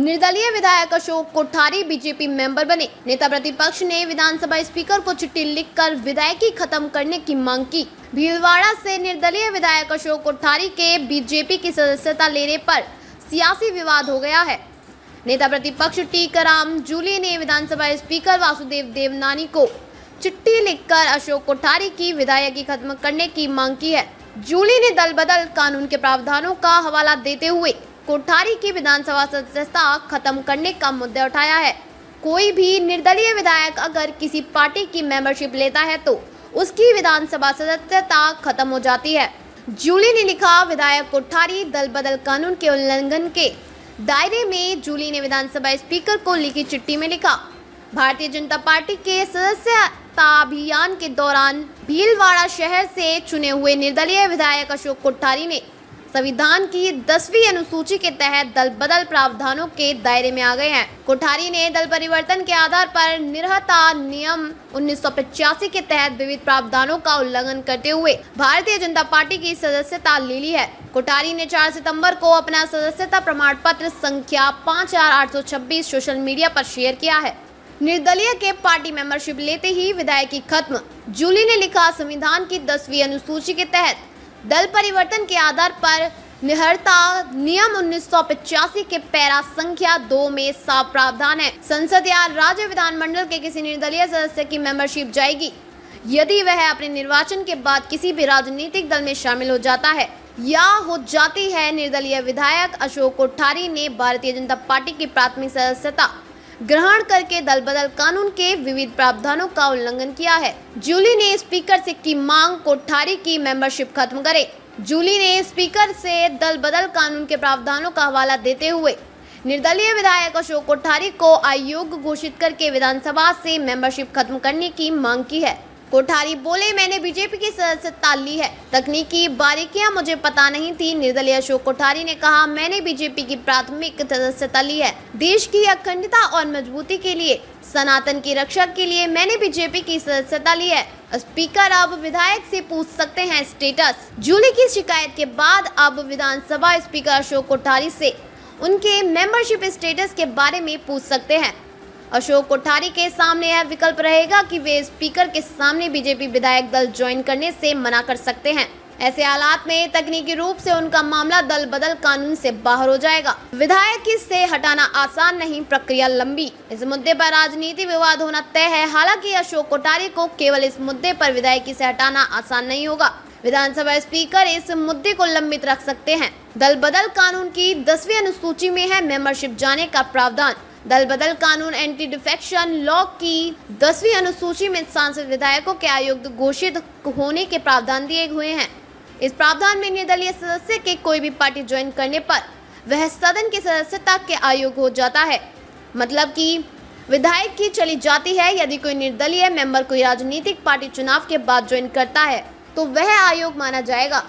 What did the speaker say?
निर्दलीय विधायक Ashok Kothari BJP member बने। नेता प्रतिपक्ष ने विधानसभा स्पीकर को चिट्ठी लिखकर विधायकी खत्म करने की मांग की। भीलवाड़ा से निर्दलीय विधायक अशोक कोठारी के बीजेपी की सदस्यता लेने पर सियासी विवाद हो गया है। नेता प्रतिपक्ष टीकाराम जूली ने विधानसभा स्पीकर वासुदेव देवनानी को चिट्ठी लिखकर अशोक कोठारी की विधायकी खत्म करने की मांग की है। जूली ने दल बदल कानून के प्रावधानों का हवाला देते हुए कोठारी की विधानसभा सदस्यता खत्म करने का मुद्दा उठाया है। कोई भी निर्दलीय विधायक अगर किसी पार्टी की मेंबरशिप लेता है तो उसकी विधानसभा सदस्यता खत्म हो जाती है। जूली ने लिखा, विधायक कोठारी दल बदल कानून के उल्लंघन के दायरे में। जूली ने विधानसभा स्पीकर को लिखी चिट्ठी में लिखा, भारतीय जनता पार्टी के सदस्यता अभियान के दौरान भीलवाड़ा शहर से चुने हुए निर्दलीय विधायक अशोक कोठारी ने संविधान की 10वीं अनुसूची के तहत दल बदल प्रावधानों के दायरे में आ गए हैं। कोठारी ने दल परिवर्तन के आधार पर निरहता नियम 1985 के तहत विविध प्रावधानों का उल्लंघन करते हुए भारतीय जनता पार्टी की सदस्यता ले ली है। कोठारी ने 4 सितंबर को अपना सदस्यता प्रमाण पत्र संख्या 5826 सोशल मीडिया पर शेयर किया है। निर्दलीय के पार्टी मेंबरशिप लेते ही विधायकी खत्म। जूली ने लिखा, संविधान की 10वीं अनुसूची के तहत दल परिवर्तन के आधार पर निहरता नियम 1985 के पैरा संख्या 2 में साफ प्रावधान है। संसद या राज्य विधानमंडल के किसी निर्दलीय सदस्य की मेंबरशिप जाएगी यदि वह अपने निर्वाचन के बाद किसी भी राजनीतिक दल में शामिल हो जाता है या हो जाती है। निर्दलीय विधायक अशोक कोठारी ने भारतीय जनता पार्टी की प्राथमिक सदस्यता ग्रहण करके दल बदल कानून के विविध प्रावधानों का उल्लंघन किया है। जूली ने स्पीकर से की मांग, कोठारी की मेंबरशिप खत्म करे। जूली ने स्पीकर से दल बदल कानून के प्रावधानों का हवाला देते हुए निर्दलीय विधायक अशोक कोठारी को अयोग्य घोषित करके विधानसभा से मेंबरशिप खत्म करने की मांग की है। कोठारी बोले, मैंने बीजेपी की सदस्यता ली है, तकनीकी बारीकियां मुझे पता नहीं थी। निर्दलीय अशोक कोठारी ने कहा, मैंने बीजेपी की प्राथमिक सदस्यता ली है। देश की अखंडता और मजबूती के लिए, सनातन की रक्षा के लिए मैंने बीजेपी की सदस्यता ली है। स्पीकर अब विधायक से पूछ सकते हैं स्टेटस। जूली की शिकायत के बाद अब विधानसभा स्पीकर अशोक कोठारी से उनके मेंबरशिप स्टेटस के बारे में पूछ सकते हैं। अशोक कोठारी के सामने यह विकल्प रहेगा कि वे स्पीकर के सामने बीजेपी विधायक दल ज्वाइन करने से मना कर सकते हैं। ऐसे हालात में तकनीकी रूप से उनका मामला दल बदल कानून से बाहर हो जाएगा। विधायक से हटाना आसान नहीं, प्रक्रिया लंबी। इस मुद्दे पर राजनीति विवाद होना तय है। हालांकि अशोक कोठारी को केवल इस मुद्दे पर विधायकी से हटाना आसान नहीं होगा। विधानसभा स्पीकर इस मुद्दे को लंबित रख सकते हैं। दल बदल कानून की 10वीं अनुसूची में है मेंबरशिप जाने का प्रावधान। दल बदल कानून एंटी डिफेक्शन लॉ की 10वीं अनुसूची में सांसद विधायकों के अयोग्य घोषित होने के प्रावधान दिए हुए हैं। इस प्रावधान में निर्दलीय सदस्य के कोई भी पार्टी ज्वाइन करने पर वह सदन की सदस्यता के अयोग्य हो जाता है, मतलब कि विधायक की चली जाती है। यदि कोई निर्दलीय मेंबर कोई राजनीतिक पार्टी चुनाव के बाद ज्वाइन करता है तो वह अयोग्य माना जाएगा।